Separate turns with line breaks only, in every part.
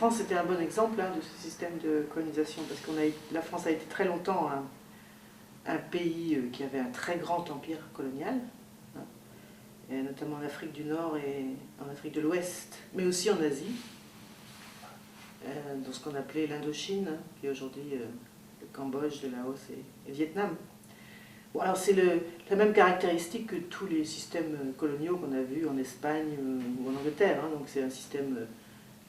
France était un bon exemple de ce système de colonisation, parce que la France a été très longtemps un pays qui avait un très grand empire colonial, hein, et notamment en Afrique du Nord et en Afrique de l'Ouest, mais aussi en Asie, dans ce qu'on appelait l'Indochine, qui est aujourd'hui le Cambodge, le Laos et le Vietnam. Bon, alors c'est la même caractéristique que tous les systèmes coloniaux qu'on a vus en Espagne ou en Angleterre, hein, donc c'est un système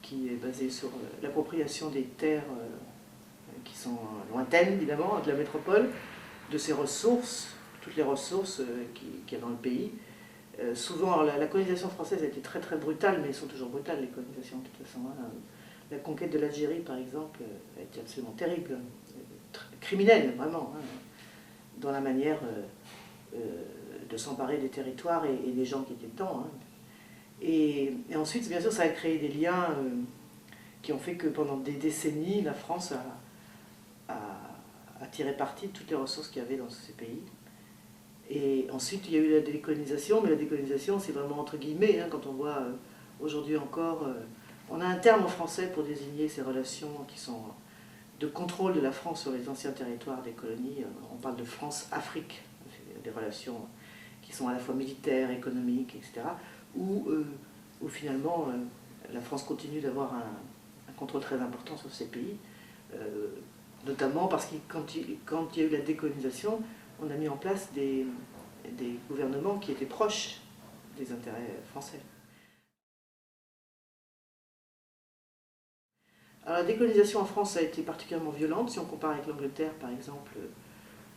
qui est basé sur l'appropriation des terres qui sont lointaines, évidemment, de la métropole, de ses ressources, toutes les ressources qu'il y a dans le pays. Souvent, la colonisation française a été très très brutale, mais elles sont toujours brutales, les colonisations, de toute façon. Hein. La conquête de l'Algérie, par exemple, a été absolument terrible, criminelle, vraiment, hein, dans la manière de s'emparer des territoires et des gens qui étaient dedans. Hein. Et ensuite, bien sûr, ça a créé des liens qui ont fait que pendant des décennies, la France a tiré parti de toutes les ressources qu'il y avait dans ces pays. Et ensuite, il y a eu la décolonisation, mais la décolonisation, c'est vraiment entre guillemets, hein, quand on voit aujourd'hui encore, on a un terme en français pour désigner ces relations qui sont de contrôle de la France sur les anciens territoires des colonies. On parle de France-Afrique, des relations qui sont à la fois militaires, économiques, etc., où finalement la France continue d'avoir un contrôle très important sur ces pays, notamment parce que quand il y a eu la décolonisation, on a mis en place des gouvernements qui étaient proches des intérêts français. Alors, la décolonisation en France a été particulièrement violente, si on compare avec l'Angleterre par exemple,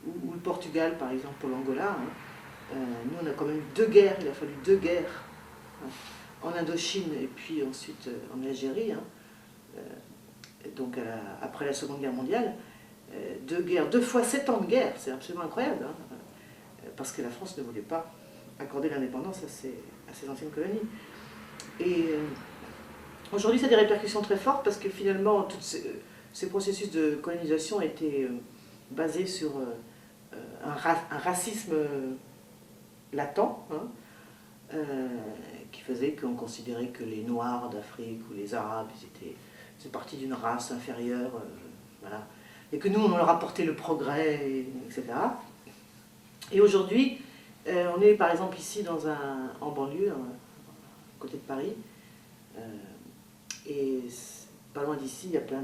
ou le Portugal par exemple pour l'Angola. Hein. Nous on a quand même eu 2 guerres, il a fallu 2 guerres, hein, en Indochine et puis ensuite en Algérie, hein, donc après la Seconde Guerre mondiale. 2 guerres, 2 fois 7 ans de guerre, c'est absolument incroyable, hein, parce que la France ne voulait pas accorder l'indépendance à ses anciennes colonies. Et aujourd'hui, ça a des répercussions très fortes parce que finalement, tous ces processus de colonisation étaient basés sur un racisme latent, hein, qui faisait qu'on considérait que les Noirs d'Afrique ou les Arabes, c'est partie d'une race inférieure, voilà. Et que nous, on leur apportait le progrès, etc. Et aujourd'hui, on est par exemple ici en banlieue, à côté de Paris, et pas loin d'ici, il y a plein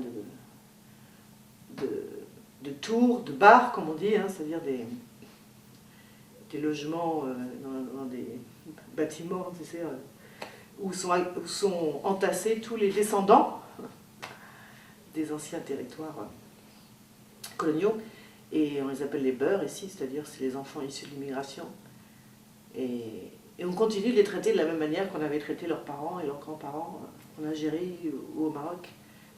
de tours, de bars, comme on dit, hein, c'est-à-dire des logements dans des bâtiments, tu sais, où sont entassés tous les descendants des anciens territoires coloniaux, et on les appelle les beurs ici, c'est-à-dire c'est les enfants issus de l'immigration. Et on continue de les traiter de la même manière qu'on avait traité leurs parents et leurs grands-parents en Algérie ou au Maroc,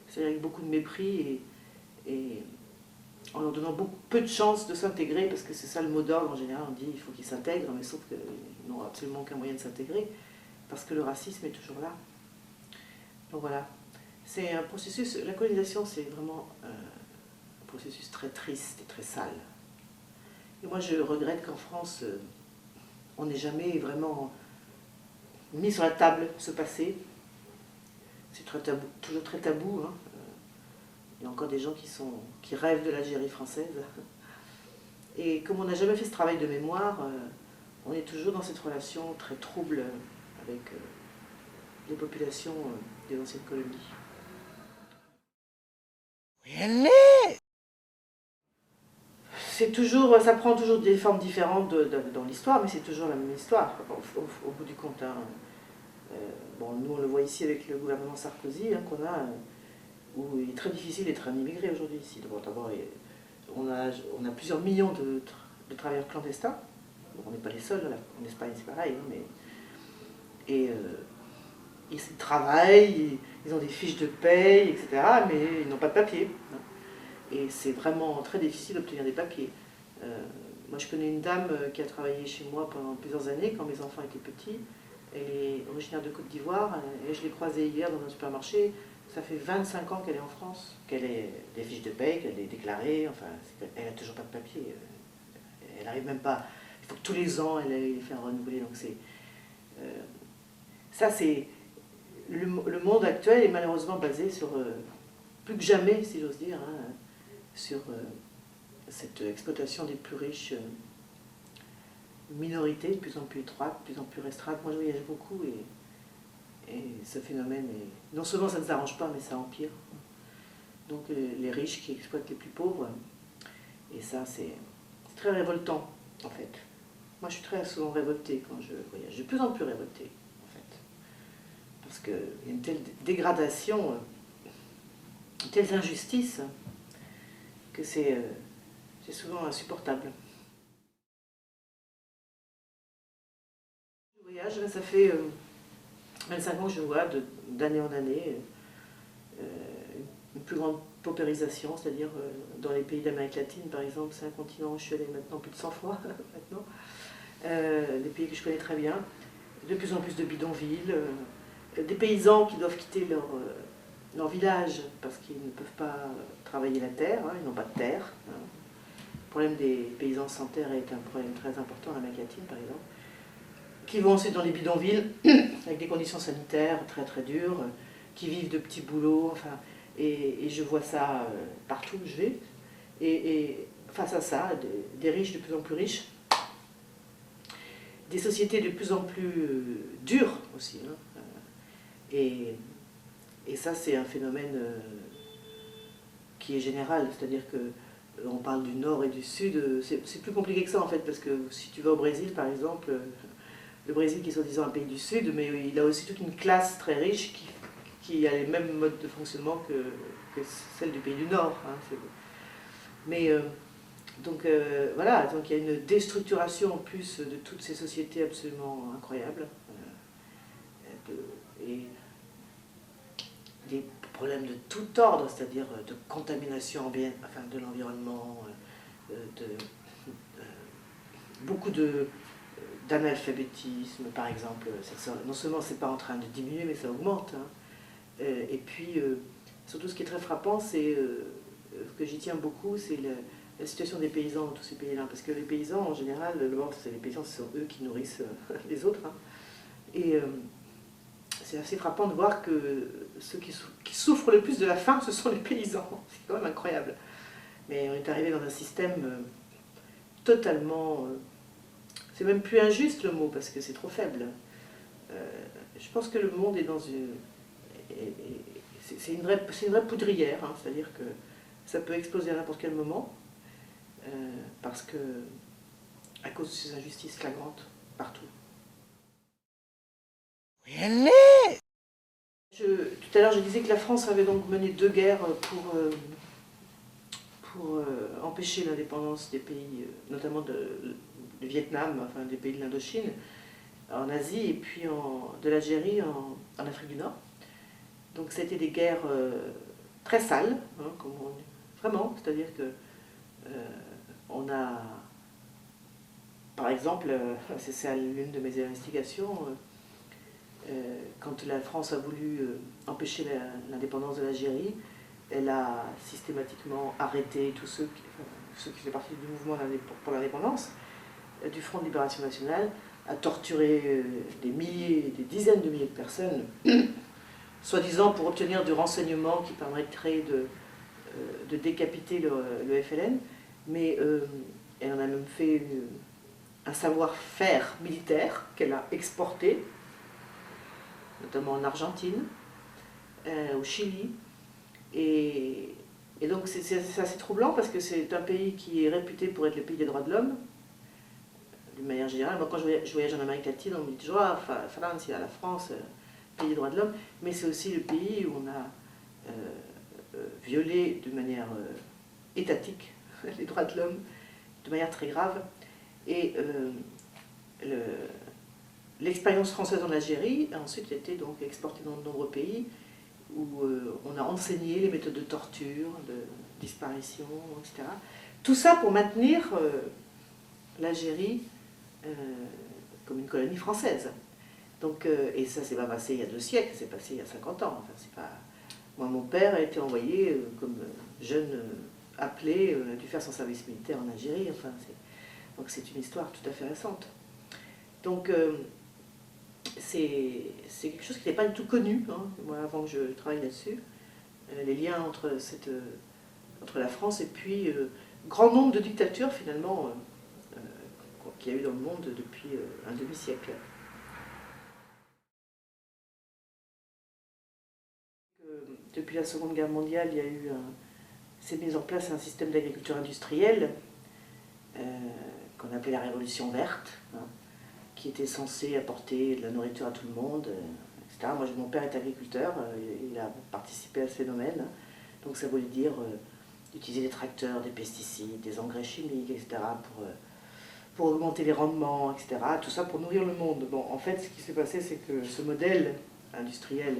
c'est-à-dire avec beaucoup de mépris et en leur donnant peu de chances de s'intégrer, parce que c'est ça le mot d'ordre en général, on dit il faut qu'ils s'intègrent, mais sauf qu'ils n'ont absolument aucun moyen de s'intégrer, parce que le racisme est toujours là. Donc voilà, c'est un processus, la colonisation c'est vraiment un processus très triste et très sale. Et moi je regrette qu'en France, on n'ait jamais vraiment mis sur la table ce passé. C'est toujours très tabou. Hein. Il y a encore des gens qui rêvent de l'Algérie française. Et comme on n'a jamais fait ce travail de mémoire, on est toujours dans cette relation très trouble avec les populations des anciennes colonies. C'est toujours, ça prend toujours des formes différentes dans l'histoire, mais c'est toujours la même histoire, au bout du compte. Hein. Bon, nous on le voit ici avec le gouvernement Sarkozy, hein, qu'on a, où il est très difficile d'être un immigré aujourd'hui ici. D'abord, on a plusieurs millions de travailleurs clandestins. Bon, on n'est pas les seuls, là. En Espagne c'est pareil, hein, mais ils travaillent, ils ont des fiches de paye, etc., mais ils n'ont pas de papier. Hein. Et c'est vraiment très difficile d'obtenir des papiers. Moi je connais une dame qui a travaillé chez moi pendant plusieurs années quand mes enfants étaient petits. Elle est originaire de Côte d'Ivoire et je l'ai croisée hier dans un supermarché. Ça fait 25 ans qu'elle est en France, qu'elle a des fiches de paye, qu'elle est déclarée, enfin, elle n'a toujours pas de papier. Elle n'arrive même pas. Il faut que tous les ans elle aille les faire renouveler. Donc ça c'est le monde actuel est malheureusement basé sur, plus que jamais, si j'ose dire, hein, sur cette exploitation des plus riches, minorités de plus en plus étroites, de plus en plus restreintes. Moi, je voyage beaucoup et ce phénomène, non seulement ça ne s'arrange pas, mais ça empire. Donc les riches qui exploitent les plus pauvres, et ça, c'est très révoltant, en fait. Moi, je suis très souvent révoltée quand je voyage, de plus en plus révoltée, en fait. Parce qu'il y a une telle dégradation, une telle injustice, que c'est souvent insupportable. Je voyage, ça fait 25 ans que je vois, d'année en année, une plus grande paupérisation, c'est-à-dire dans les pays d'Amérique latine, par exemple, c'est un continent où je suis allée maintenant plus de 100 fois, maintenant. Des pays que je connais très bien, de plus en plus de bidonvilles, des paysans qui doivent quitter leur village parce qu'ils ne peuvent pas travailler la terre, hein, ils n'ont pas de terre. Hein. Le problème des paysans sans terre est un problème très important en Amérique latine, par exemple, qui vont ensuite dans les bidonvilles avec des conditions sanitaires très très dures, qui vivent de petits boulots, enfin, et je vois ça partout où je vais. Et face à ça, des riches de plus en plus riches, des sociétés de plus en plus dures aussi. Hein. Et ça, c'est un phénomène qui est général, c'est-à-dire que on parle du nord et du sud, c'est plus compliqué que ça en fait, parce que si tu vas au Brésil par exemple, le Brésil qui est soi-disant un pays du sud, mais il a aussi toute une classe très riche qui a les mêmes modes de fonctionnement que celle du pays du nord. Hein. Mais donc voilà, donc il y a une déstructuration en plus de toutes ces sociétés absolument incroyables. Et des problèmes de tout ordre, c'est-à-dire de contamination de l'environnement, beaucoup d'analphabétisme, par exemple. Non seulement c'est pas en train de diminuer, mais ça augmente. Hein. Et puis, surtout ce qui est très frappant, c'est ce que j'y tiens beaucoup, c'est la situation des paysans dans tous ces pays-là. Parce que les paysans, en général, c'est les paysans, ce sont eux qui nourrissent les autres. Hein. Et c'est assez frappant de voir que ceux qui souffrent le plus de la faim, ce sont les paysans. C'est quand même incroyable. Mais on est arrivé dans un système totalement... c'est même plus injuste le mot, parce que c'est trop faible. Je pense que le monde est dans une... C'est une vraie poudrière, hein, c'est-à-dire que ça peut exploser à n'importe quel moment, parce que, à cause de ces injustices flagrantes, partout.
Elle est.
Tout à l'heure, je disais que la France avait donc mené 2 guerres pour empêcher l'indépendance des pays, notamment du Vietnam, enfin des pays de l'Indochine, en Asie, et puis de l'Algérie en Afrique du Nord. Donc c'était des guerres très sales, hein, vraiment, c'est-à-dire que on a, par exemple, c'est l'une de mes investigations, quand la France a voulu empêcher l'indépendance de l'Algérie, elle a systématiquement arrêté tous ceux qui faisaient partie du mouvement pour l'indépendance, du Front de Libération Nationale, a torturé des milliers, des dizaines de milliers de personnes, soi-disant pour obtenir du renseignement qui permettrait de décapiter le FLN, mais elle en a même fait un savoir-faire militaire qu'elle a exporté, notamment en Argentine, au Chili. Et donc c'est assez troublant parce que c'est un pays qui est réputé pour être le pays des droits de l'homme, d'une manière générale. Moi, quand je voyage en Amérique latine, on me dit toujours « Ah, Francia, la France, pays des droits de l'homme », mais c'est aussi le pays où on a violé de manière étatique les droits de l'homme, de manière très grave. Et l'expérience française en Algérie a ensuite été donc exportée dans de nombreux pays où on a enseigné les méthodes de torture, de disparition, etc. Tout ça pour maintenir l'Algérie comme une colonie française. Donc, et ça s'est pas passé il y a 2 siècles, c'est passé il y a 50 ans. Enfin, c'est pas... Moi, mon père a été envoyé comme jeune appelé, a dû faire son service militaire en Algérie. Enfin, donc c'est une histoire tout à fait récente. Donc c'est quelque chose qui n'est pas du tout connu, hein, moi, avant que je travaille là-dessus, les liens entre la France et puis grand nombre de dictatures finalement qu'il y a eu dans le monde depuis un demi-siècle. Depuis la Seconde Guerre mondiale, il y a eu s'est mis en place un système d'agriculture industrielle qu'on appelait la Révolution verte, hein, qui était censé apporter de la nourriture à tout le monde, etc. Moi, mon père est agriculteur, il a participé à ce phénomène, donc ça voulait dire utiliser des tracteurs, des pesticides, des engrais chimiques, etc. pour augmenter les rendements, etc. Tout ça pour nourrir le monde. Bon, en fait, ce qui s'est passé, c'est que ce modèle industriel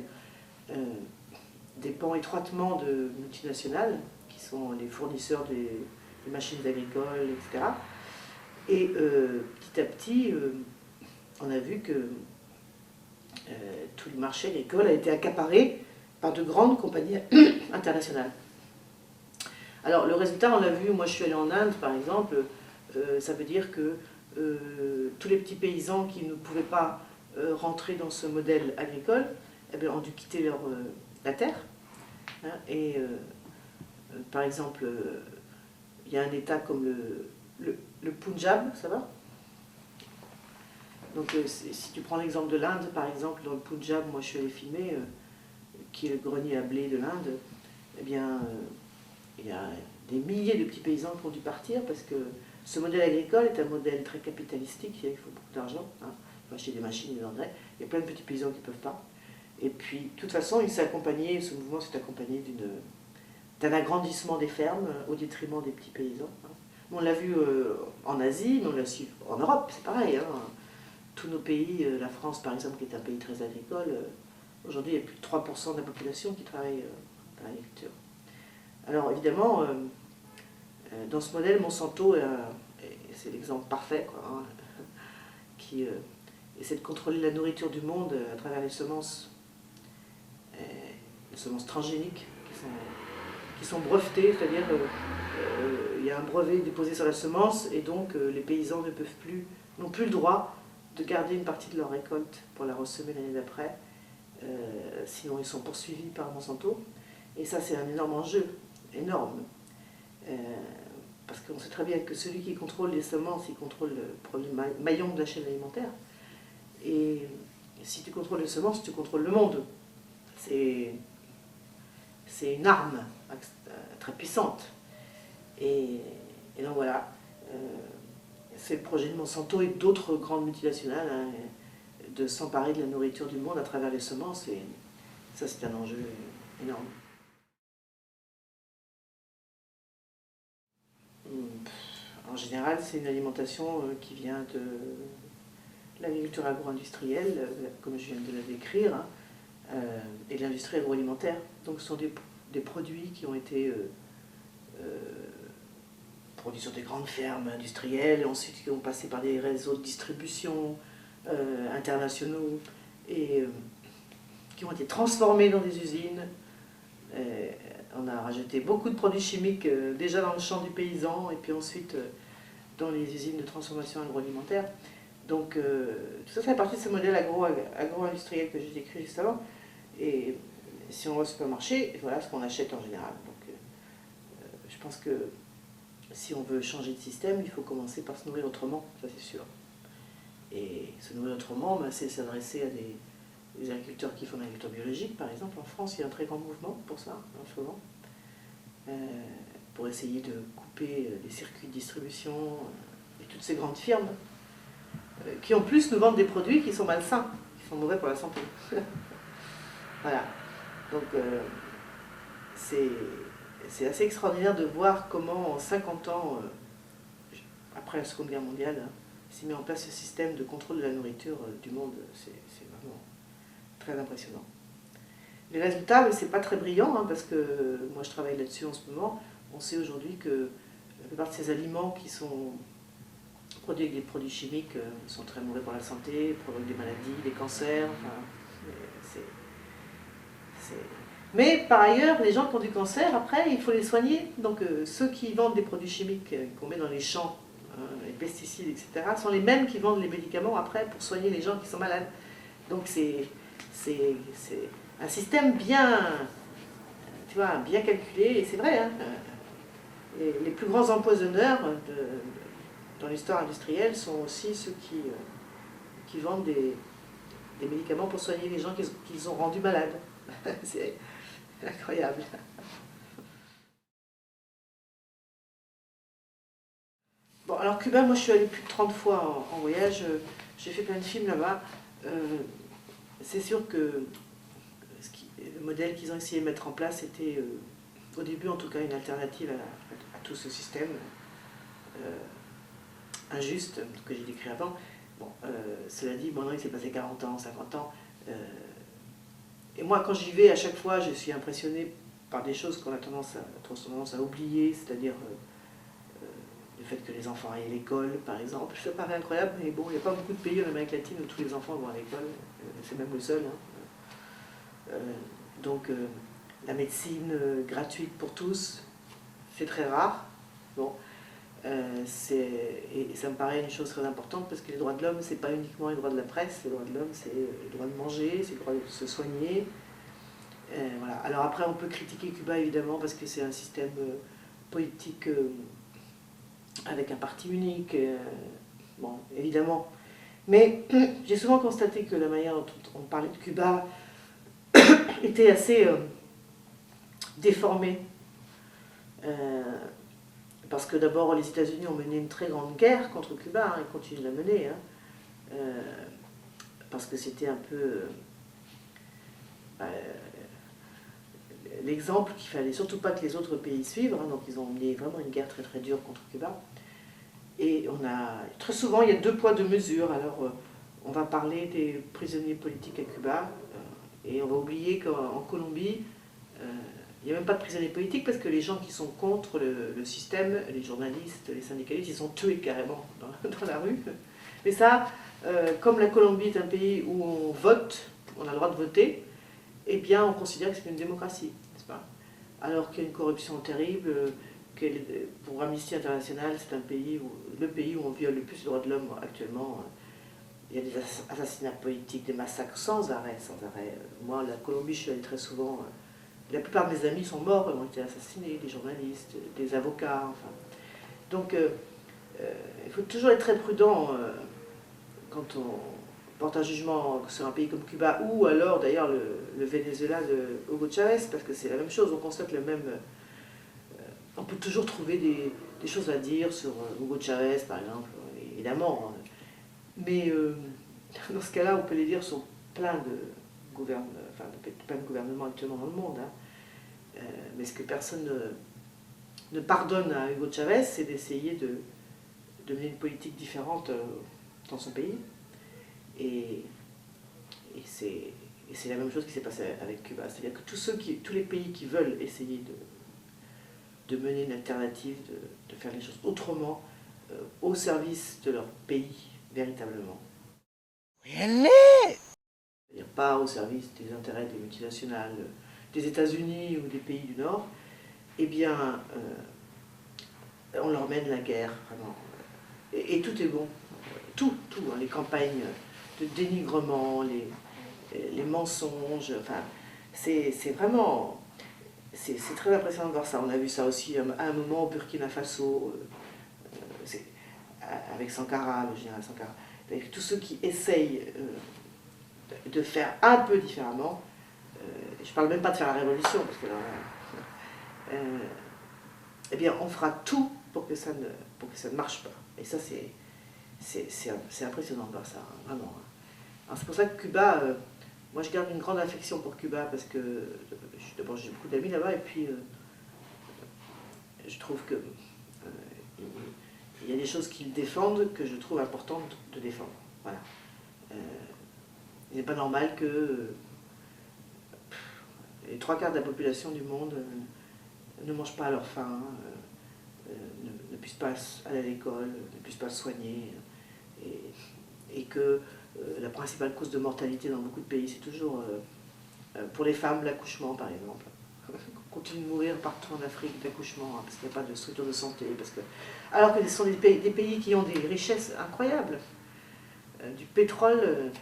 dépend étroitement de multinationales, qui sont les fournisseurs des machines agricoles, etc. Et petit à petit, on a vu que tout le marché agricole a été accaparé par de grandes compagnies internationales. Alors le résultat, on l'a vu, moi je suis allée en Inde par exemple, ça veut dire que tous les petits paysans qui ne pouvaient pas rentrer dans ce modèle agricole, eh bien, ont dû quitter la terre. Hein, et par exemple, il y a un état comme le Punjab, ça va? Donc si tu prends l'exemple de l'Inde, par exemple, dans le Punjab, moi je suis allée filmer, qui est le grenier à blé de l'Inde, eh bien, il y a des milliers de petits paysans qui ont dû partir parce que ce modèle agricole est un modèle très capitalistique, il faut beaucoup d'argent, hein, il faut acheter des machines et des engrais, il y a plein de petits paysans qui ne peuvent pas. Et puis, de toute façon, ce mouvement s'est accompagné d'un agrandissement des fermes au détriment des petits paysans. Hein. On l'a vu en Asie, mais on l'a aussi en Europe, c'est pareil. Hein. Tous nos pays, la France par exemple, qui est un pays très agricole, aujourd'hui il y a plus de 3% de la population qui travaille dans l'agriculture. Alors évidemment, dans ce modèle, Monsanto, c'est l'exemple parfait, quoi, hein, qui essaie de contrôler la nourriture du monde à travers les semences transgéniques qui sont brevetées, c'est-à-dire il y a un brevet déposé sur la semence et donc les paysans n'ont plus le droit de garder une partie de leur récolte pour la ressemer l'année d'après, sinon ils sont poursuivis par Monsanto. Et ça c'est un énorme enjeu, énorme, parce qu'on sait très bien que celui qui contrôle les semences, il contrôle le premier maillon de la chaîne alimentaire. Et si tu contrôles les semences, tu contrôles le monde. C'est une arme très puissante. Et donc voilà, c'est le projet de Monsanto et d'autres grandes multinationales, hein, de s'emparer de la nourriture du monde à travers les semences. Et ça, c'est un enjeu énorme. En général, c'est une alimentation qui vient de l'agriculture agro-industrielle, comme je viens de la décrire, hein, et de l'industrie agroalimentaire. Donc ce sont des produits qui ont été produits sur des grandes fermes industrielles, et ensuite qui ont passé par des réseaux de distribution internationaux, et qui ont été transformés dans des usines. On a rajouté beaucoup de produits chimiques déjà dans le champ du paysan, et puis ensuite dans les usines de transformation agroalimentaire. Donc tout ça fait partie de ce modèle agro-industriel que j'ai décrit juste avant. Et si on va au supermarché, voilà ce qu'on achète en général. Donc je pense que si on veut changer de système, il faut commencer par se nourrir autrement, ça c'est sûr. Et se nourrir autrement, ben, c'est s'adresser à des agriculteurs qui font de l'agriculture biologique, par exemple. En France, il y a un très grand mouvement pour ça, en ce moment, pour essayer de couper les circuits de distribution et toutes ces grandes firmes qui en plus nous vendent des produits qui sont malsains, qui sont mauvais pour la santé. Voilà. Donc c'est assez extraordinaire de voir comment en 50 ans, après la Seconde Guerre mondiale, hein, s'est mis en place ce système de contrôle de la nourriture du monde. C'est vraiment très impressionnant. Les résultats, c'est pas très brillant, hein, parce que moi je travaille là-dessus en ce moment. On sait aujourd'hui que la plupart de ces aliments qui sont produits avec des produits chimiques sont très mauvais pour la santé, provoquent des maladies, des cancers. Enfin, Mais par ailleurs, les gens qui ont du cancer, après, il faut les soigner. Donc ceux qui vendent des produits chimiques qu'on met dans les champs, les pesticides, etc., sont les mêmes qui vendent les médicaments après pour soigner les gens qui sont malades. Donc c'est un système bien, tu vois, bien calculé, et c'est vrai, hein, les plus grands empoisonneurs dans l'histoire industrielle sont aussi ceux qui vendent des médicaments pour soigner les gens qu'ils ont rendus malades. C'est incroyable. Bon, alors Cuba, moi je suis allée plus de 30 fois en voyage, j'ai fait plein de films là-bas. C'est sûr que le modèle qu'ils ont essayé de mettre en place était, au début en tout cas, une alternative à tout ce système injuste que j'ai décrit avant. Bon, cela dit, maintenant il s'est passé 40 ans, 50 ans. Et moi, quand j'y vais, à chaque fois, je suis impressionnée par des choses qu'on a tendance à oublier, c'est-à-dire le fait que les enfants aillent à l'école, par exemple. Ça paraît incroyable, mais bon, il n'y a pas beaucoup de pays en Amérique latine où tous les enfants vont à l'école. C'est même le seul. Hein. Donc, la médecine gratuite pour tous, c'est très rare. Bon. Et ça me paraît une chose très importante parce que les droits de l'homme, c'est pas uniquement les droits de la presse, les droits de l'homme, c'est le droit de manger, c'est le droit de se soigner. Voilà. Alors après, on peut critiquer Cuba évidemment parce que c'est un système politique avec un parti unique, bon, évidemment. Mais j'ai souvent constaté que la manière dont on parlait de Cuba était assez déformée. Parce que d'abord, les États-Unis ont mené une très grande guerre contre Cuba, hein, ils continuent de la mener, hein, parce que c'était un peu l'exemple qu'il fallait surtout pas que les autres pays suivent, hein, donc ils ont mené vraiment une guerre très très dure contre Cuba. Et très souvent, il y a deux poids, deux mesures. Alors, on va parler des prisonniers politiques à Cuba, et on va oublier qu'en Colombie, il n'y a même pas de prisonniers politiques parce que les gens qui sont contre le système, les journalistes, les syndicalistes, ils sont tués carrément dans la rue. Mais ça, comme la Colombie est un pays où on vote, on a le droit de voter, eh bien on considère que c'est une démocratie, n'est-ce pas? Alors qu'il y a une corruption terrible, pour Amnesty International, c'est le pays où on viole le plus les droits de l'homme actuellement. Il y a des assassinats politiques, des massacres sans arrêt, sans arrêt. Moi, la Colombie, je suis allée très souvent. La plupart de mes amis sont morts, ont été assassinés, des journalistes, des avocats, enfin. Donc, il faut toujours être très prudent quand on porte un jugement sur un pays comme Cuba, ou alors d'ailleurs le Venezuela de Hugo Chavez, parce que c'est la même chose, on constate le même... on peut toujours trouver des choses à dire sur Hugo Chavez, par exemple, évidemment. Mais dans ce cas-là, on peut les dire sur plein de gouvernements actuellement dans le monde. Hein. Mais ce que personne ne pardonne à Hugo Chavez, c'est d'essayer de mener une politique différente dans son pays. Et c'est la même chose qui s'est passée avec Cuba. C'est-à-dire que tous les pays qui veulent essayer de mener une alternative, de faire les choses autrement, au service de leur pays, véritablement. C'est-à-dire pas au service des intérêts des multinationales, des États-Unis ou des pays du Nord, eh bien, on leur mène la guerre, vraiment. Et tout est bon. Tout, hein, les campagnes de dénigrement, les mensonges, enfin, c'est vraiment... C'est très impressionnant de voir ça. On a vu ça aussi à un moment au Burkina Faso, avec Sankara, le général Sankara. Avec tous ceux qui essayent de faire un peu différemment, je ne parle même pas de faire la révolution, parce que là, eh bien, on fera tout pour que ça ne marche pas. Et ça, c'est impressionnant de voir ça, hein, vraiment. Alors c'est pour ça que Cuba, moi je garde une grande affection pour Cuba, parce que d'abord j'ai beaucoup d'amis là-bas, et puis je trouve que il y a des choses qu'ils défendent que je trouve importantes de défendre. Voilà. Il n'est pas normal que les trois quarts de la population du monde ne mangent pas à leur faim, ne puissent pas aller à l'école, ne puissent pas se soigner, et que la principale cause de mortalité dans beaucoup de pays, c'est toujours, pour les femmes, l'accouchement par exemple. On continue de mourir partout en Afrique d'accouchement, hein, parce qu'il n'y a pas de structure de santé. Alors que ce sont des pays qui ont des richesses incroyables. Du pétrole,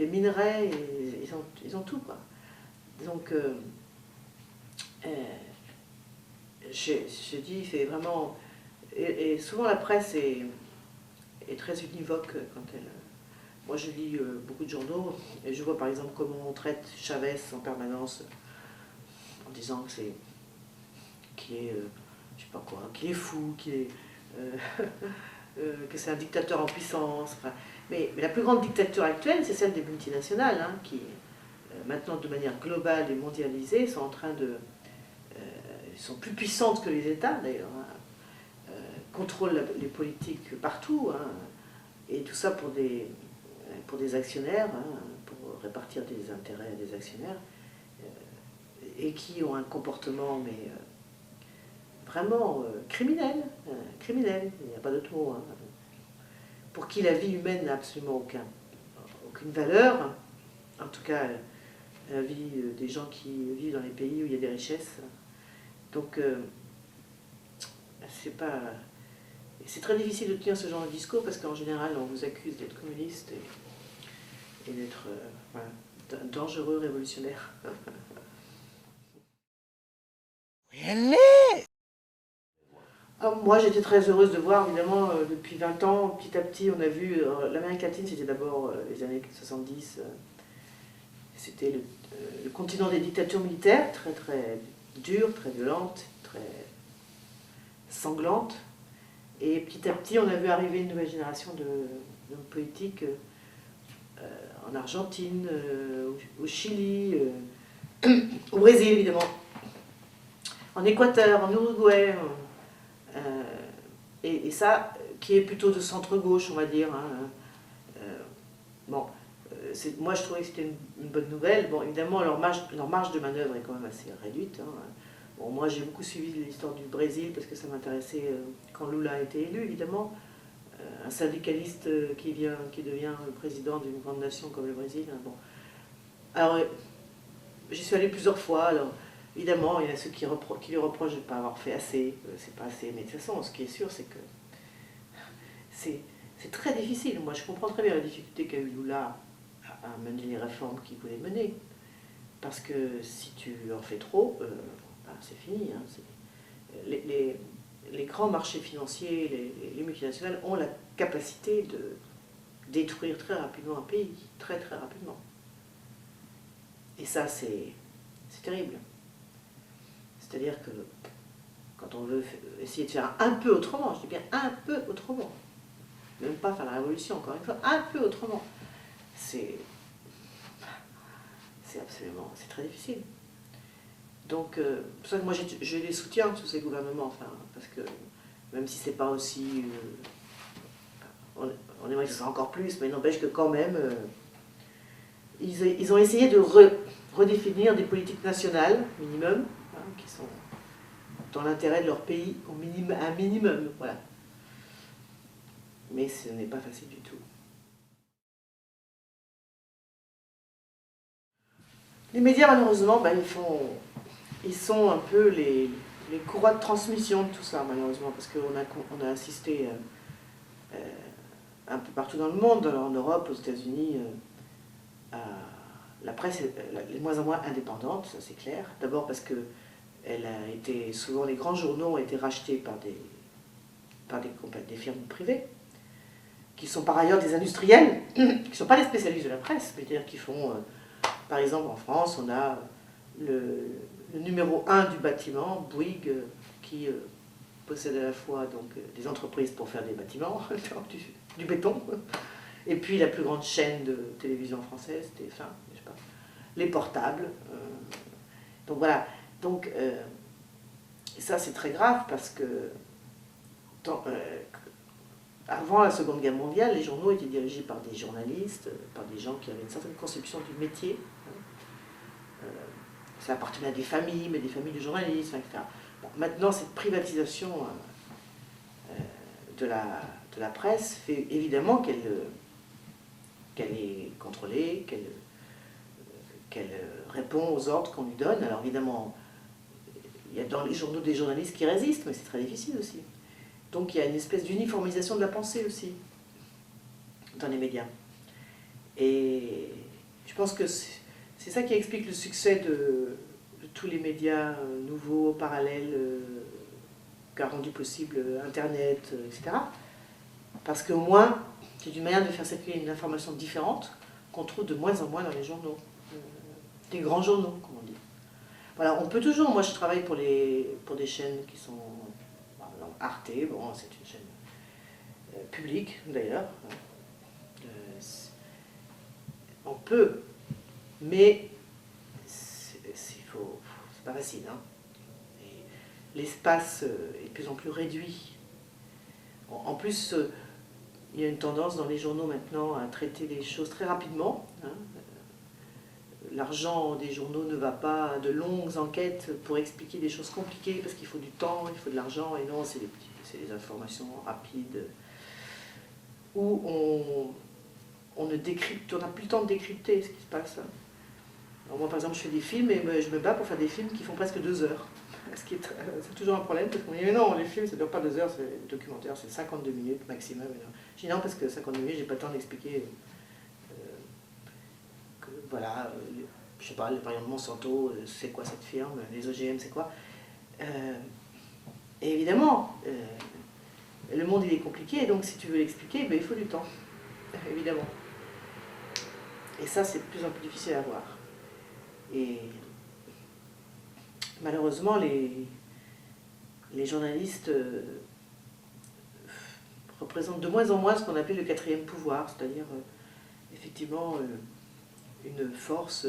des minerais, et ils ont tout, quoi. Donc, je dis, c'est vraiment... Et souvent la presse est très univoque quand elle... Moi je lis beaucoup de journaux, et je vois par exemple comment on traite Chavez en permanence, en disant que c'est... qu'il est... je sais pas quoi, qu'il est fou, qu'il est... que c'est un dictateur en puissance. Enfin, mais la plus grande dictature actuelle, c'est celle des multinationales, hein, qui, maintenant de manière globale et mondialisée, sont en train de... sont plus puissantes que les États, d'ailleurs, hein, contrôlent les politiques partout, hein, et tout ça pour des actionnaires, hein, pour répartir des intérêts des actionnaires, et qui ont un comportement, mais... vraiment criminel, criminel, il n'y a pas d'autre mot, hein, pour qui la vie humaine n'a absolument aucune valeur, en tout cas la vie des gens qui vivent dans les pays où il y a des richesses. Donc c'est très difficile de tenir ce genre de discours parce qu'en général on vous accuse d'être communiste et d'être voilà, un dangereux révolutionnaire. Alors, moi j'étais très heureuse de voir, évidemment, depuis 20 ans, petit à petit, on a vu, l'Amérique latine c'était d'abord les années 70, c'était le continent des dictatures militaires, très très dures, très violentes, très sanglantes, et petit à petit on a vu arriver une nouvelle génération de politiques en Argentine, au Chili, au Brésil évidemment, en Équateur, en Uruguay, et ça, qui est plutôt de centre-gauche, on va dire. Hein. Bon, moi je trouvais que c'était une bonne nouvelle. Bon, évidemment, leur marge de manœuvre est quand même assez réduite. Hein. Bon, moi j'ai beaucoup suivi l'histoire du Brésil parce que ça m'intéressait quand Lula a été élu, évidemment. Un syndicaliste qui devient le président d'une grande nation comme le Brésil. Hein. Bon. Alors, j'y suis allée plusieurs fois. Alors, évidemment, il y a ceux qui lui reprochent de ne pas avoir fait assez, c'est pas assez, mais de toute façon, ce qui est sûr, c'est que c'est très difficile. Moi, je comprends très bien la difficulté qu'a eu Lula à mener les réformes qu'il voulait mener, parce que si tu en fais trop, ben, c'est fini. Hein. Les grands marchés financiers, les multinationales ont la capacité de détruire très rapidement un pays, très très rapidement. Et ça, c'est terrible. C'est-à-dire que quand on veut essayer de faire un peu autrement, je dis bien un peu autrement, même pas faire la révolution, encore une fois, un peu autrement, c'est très difficile. Donc, c'est pour ça que moi je les soutiens, tous ces gouvernements, enfin, parce que même si c'est pas aussi... on aimerait que ce soit encore plus, mais il n'empêche que quand même, ils ont essayé de redéfinir des politiques nationales, minimum, hein, qui sont dans l'intérêt de leur pays, un minimum, voilà. Mais ce n'est pas facile du tout. Les médias, malheureusement, ben, ils sont un peu les courroies de transmission de tout ça, malheureusement, parce qu'on a assisté un peu partout dans le monde, en Europe, aux États-Unis, la presse est de moins en moins indépendante, ça c'est clair. D'abord parce que souvent les grands journaux ont été rachetés par des firmes privées, qui sont par ailleurs des industriels, qui ne sont pas les spécialistes de la presse, c'est-à-dire qui font, par exemple en France, on a le numéro 1 du bâtiment, Bouygues, qui possède à la fois donc, des entreprises pour faire des bâtiments, du béton, et puis la plus grande chaîne de télévision française, TF1, je sais pas, les portables. Donc voilà, donc ça c'est très grave parce que avant la Seconde Guerre mondiale, les journaux étaient dirigés par des journalistes, par des gens qui avaient une certaine conception du métier. Ça appartenait à des familles, mais des familles de journalistes, etc. Bon, maintenant, cette privatisation de la presse fait évidemment qu'elle est contrôlée, qu'elle répond aux ordres qu'on lui donne. Alors évidemment, il y a dans les journaux des journalistes qui résistent, mais c'est très difficile aussi. Donc il y a une espèce d'uniformisation de la pensée aussi dans les médias. Et je pense que c'est ça qui explique le succès de tous les médias nouveaux, parallèles, qu'a rendu possible Internet, etc. Parce qu'au moins, c'est une manière de faire circuler une information différente qu'on trouve de moins en moins dans les journaux, des grands journaux, comme on dit. Voilà, on peut toujours, moi je travaille pour des chaînes qui sont, Arte, bon, c'est une chaîne publique d'ailleurs, on peut, mais c'est pas facile, hein. L'espace est de plus en plus réduit. En plus, il y a une tendance dans les journaux maintenant à traiter les choses très rapidement, hein. L'argent des journaux ne va pas de longues enquêtes pour expliquer des choses compliquées parce qu'il faut du temps, il faut de l'argent, et non, c'est des informations rapides où on n'a plus le temps de décrypter ce qui se passe. Alors moi par exemple je fais des films et je me bats pour faire des films qui font presque 2 heures. C'est toujours un problème parce qu'on dit mais non, les films ça ne dure pas 2 heures, c'est le documentaire, c'est 52 minutes maximum. Je dis non parce que 52 minutes j'ai pas le temps d'expliquer que voilà, je sais pas, par exemple Monsanto, c'est quoi cette firme, les OGM c'est quoi. Et évidemment, le monde il est compliqué, donc si tu veux l'expliquer, il faut du temps, évidemment. Et ça c'est de plus en plus difficile à voir. Et malheureusement, les journalistes représentent de moins en moins ce qu'on appelle le 4e pouvoir, c'est-à-dire effectivement une force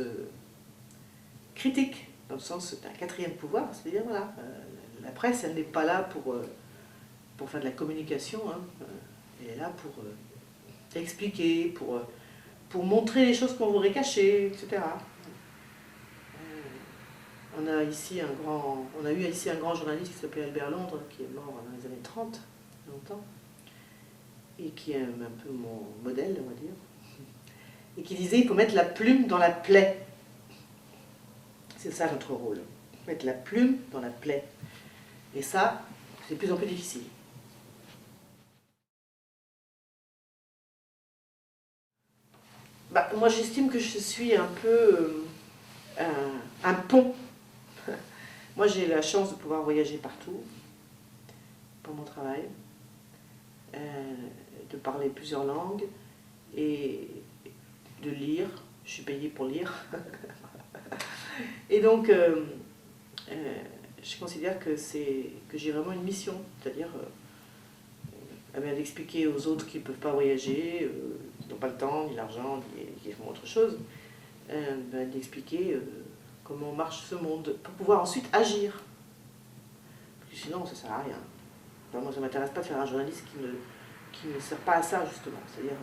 critique, dans le sens d'un 4e pouvoir, c'est-à-dire voilà, la presse, elle n'est pas là pour faire de la communication, hein, elle est là pour expliquer, pour montrer les choses qu'on voudrait cacher, etc. On a eu ici un grand journaliste qui s'appelait Albert Londres, qui est mort dans les années 30, longtemps, et qui est un peu mon modèle, on va dire, et qui disait qu'il faut mettre la plume dans la plaie. C'est ça notre rôle, mettre la plume dans la plaie. Et ça, c'est de plus en plus difficile. Moi j'estime que je suis un peu un pont. Moi j'ai la chance de pouvoir voyager partout pour mon travail, de parler plusieurs langues et de lire. Je suis payée pour lire. Et donc je considère que j'ai vraiment une mission, c'est-à-dire d'expliquer aux autres qui ne peuvent pas voyager, qui n'ont pas le temps, ni l'argent, ni qui font autre chose, d'expliquer comment marche ce monde, pour pouvoir ensuite agir. Parce que sinon, ça ne sert à rien. Enfin, moi, ça ne m'intéresse pas de faire un journaliste qui ne sert pas à ça, justement. C'est-à-dire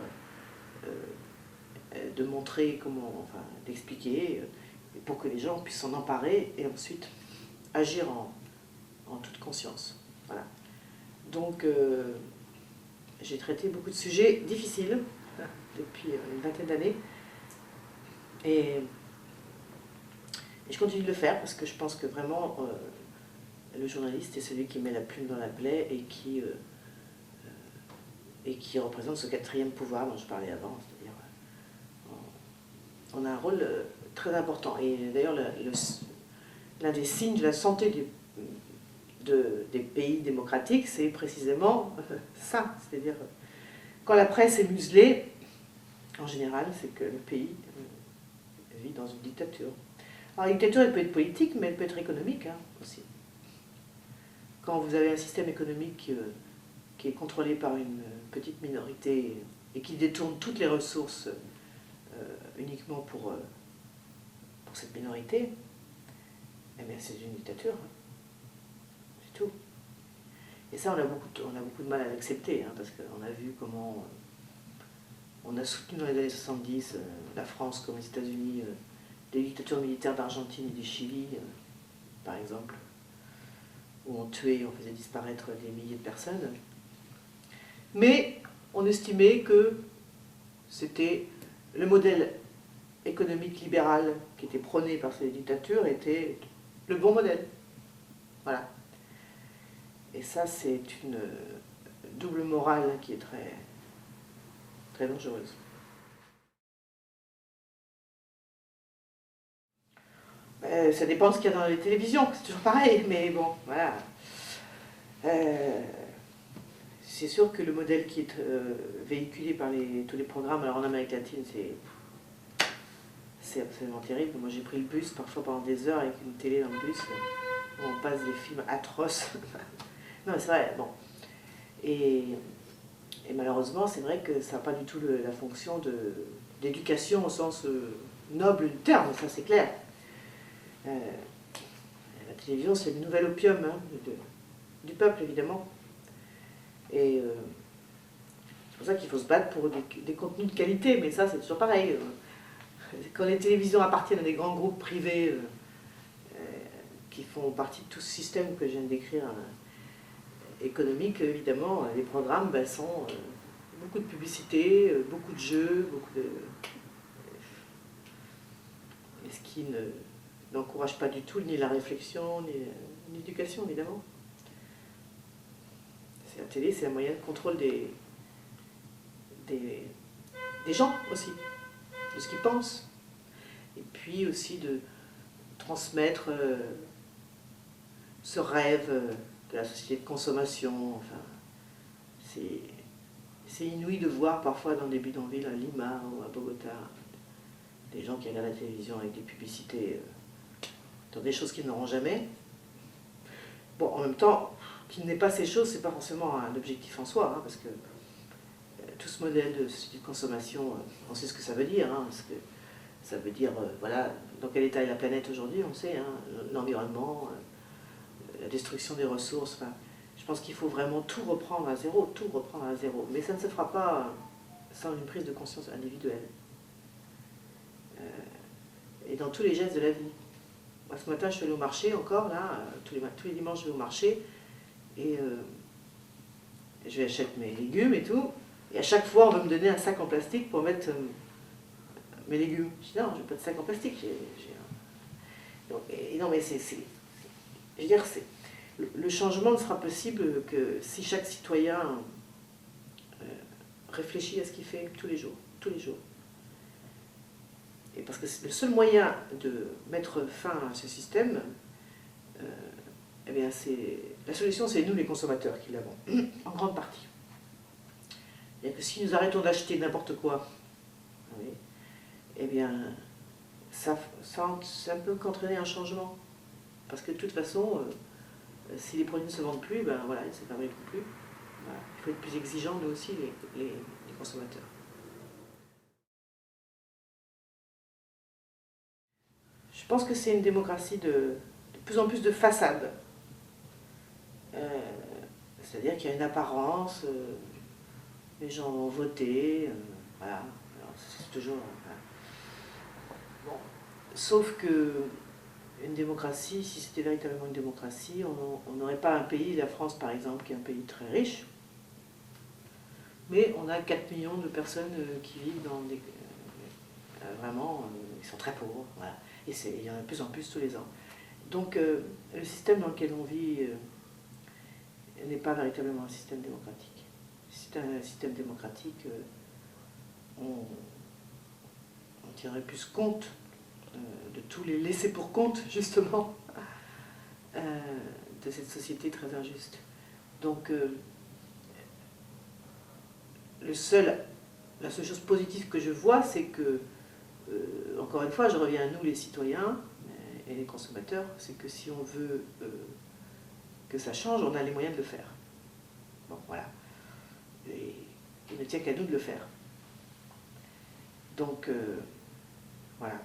de montrer comment, enfin, d'expliquer, pour que les gens puissent s'en emparer et ensuite agir en toute conscience. Voilà. Donc, j'ai traité beaucoup de sujets difficiles depuis une vingtaine d'années. Et je continue de le faire parce que je pense que vraiment le journaliste est celui qui met la plume dans la plaie et qui représente ce 4e pouvoir dont je parlais avant. C'est-à-dire, on a un rôle très important. Et d'ailleurs, l'un des signes de la santé des pays démocratiques, c'est précisément ça. C'est-à-dire, quand la presse est muselée, en général, c'est que le pays vit dans une dictature. Alors la dictature, elle peut être politique, mais elle peut être économique aussi. Quand vous avez un système économique qui est contrôlé par une petite minorité et qui détourne toutes les ressources uniquement pour cette minorité, eh bien c'est une dictature. C'est tout. Et ça, on a beaucoup de mal à l'accepter, parce qu'on a vu comment on a soutenu dans les années 70 la France comme les États-Unis, des dictatures militaires d'Argentine et du Chili, par exemple, où on tuait, on faisait disparaître des milliers de personnes. Mais on estimait que c'était le modèle économique libéral qui était prôné par ces dictatures était le bon modèle. Voilà. Et ça, c'est une double morale qui est très, très dangereuse. Ça dépend de ce qu'il y a dans les télévisions, c'est toujours pareil, mais bon, voilà. C'est sûr que le modèle qui est véhiculé par tous les programmes, alors en Amérique latine, c'est absolument terrible. Moi j'ai pris le bus parfois pendant des heures avec une télé dans le bus, où on passe des films atroces. Non mais c'est vrai, bon. Et malheureusement, c'est vrai que ça n'a pas du tout la fonction d'éducation au sens noble du terme, ça c'est clair. La télévision, c'est le nouvel opium hein, du peuple, évidemment. Et c'est pour ça qu'il faut se battre pour des contenus de qualité, mais ça, c'est toujours pareil. Quand les télévisions appartiennent à des grands groupes privés qui font partie de tout ce système que je viens de décrire, économique, évidemment, les programmes sont beaucoup de publicité, beaucoup de jeux, ce qui n'encourage pas du tout ni la réflexion, ni l'éducation, évidemment. La télé, c'est un moyen de contrôle des gens aussi, de ce qu'ils pensent. Et puis aussi de transmettre ce rêve de la société de consommation. Enfin, c'est inouï de voir parfois dans des bidonvilles à Lima ou à Bogota des gens qui regardent la télévision avec des publicités dans des choses qu'ils n'auront jamais. Bon, en même temps, qu'il n'ait pas ces choses, c'est pas forcément un objectif en soi, hein, parce que tout ce modèle de consommation, on sait ce que ça veut dire, hein, parce que ça veut dire, voilà, dans quel état est la planète aujourd'hui, on sait, hein, l'environnement, la destruction des ressources, enfin, je pense qu'il faut vraiment tout reprendre à zéro, mais ça ne se fera pas sans une prise de conscience individuelle. Et dans tous les gestes de la vie. Moi, ce matin, je suis allée au marché encore, là, tous les dimanches, je vais au marché, et je vais acheter mes légumes et tout, et à chaque fois, on va me donner un sac en plastique pour mettre mes légumes. Je dis non, je n'ai pas de sac en plastique. Non, mais je veux dire, le changement ne sera possible que si chaque citoyen réfléchit à ce qu'il fait tous les jours. Et parce que c'est le seul moyen de mettre fin à ce système, eh bien la solution, c'est nous les consommateurs qui l'avons, en grande partie. Et que si nous arrêtons d'acheter n'importe quoi, oui, eh bien, ça ne peut qu'entraîner un changement. Parce que de toute façon, si les produits ne se vendent plus, ben voilà, ils ne se fabriquent plus. Voilà. Il faut être plus exigeant, nous aussi, les consommateurs. Je pense que c'est une démocratie de plus en plus de façade. C'est-à-dire qu'il y a une apparence, les gens vont voter, voilà. Alors, c'est toujours... Voilà. Bon. Sauf que une démocratie, si c'était véritablement une démocratie, on n'aurait pas un pays, la France par exemple, qui est un pays très riche, mais on a 4 millions de personnes qui vivent dans des... vraiment, ils sont très pauvres, voilà. Et il y en a de plus en plus tous les ans. Donc le système dans lequel on vit n'est pas véritablement un système démocratique. Si c'était un système démocratique, on tiendrait plus compte de tous les laissés pour compte, justement, de cette société très injuste. Donc la seule chose positive que je vois, c'est que encore une fois, je reviens à nous les citoyens et les consommateurs, c'est que si on veut que ça change, on a les moyens de le faire. Bon, voilà. Et il ne tient qu'à nous de le faire. Donc, voilà.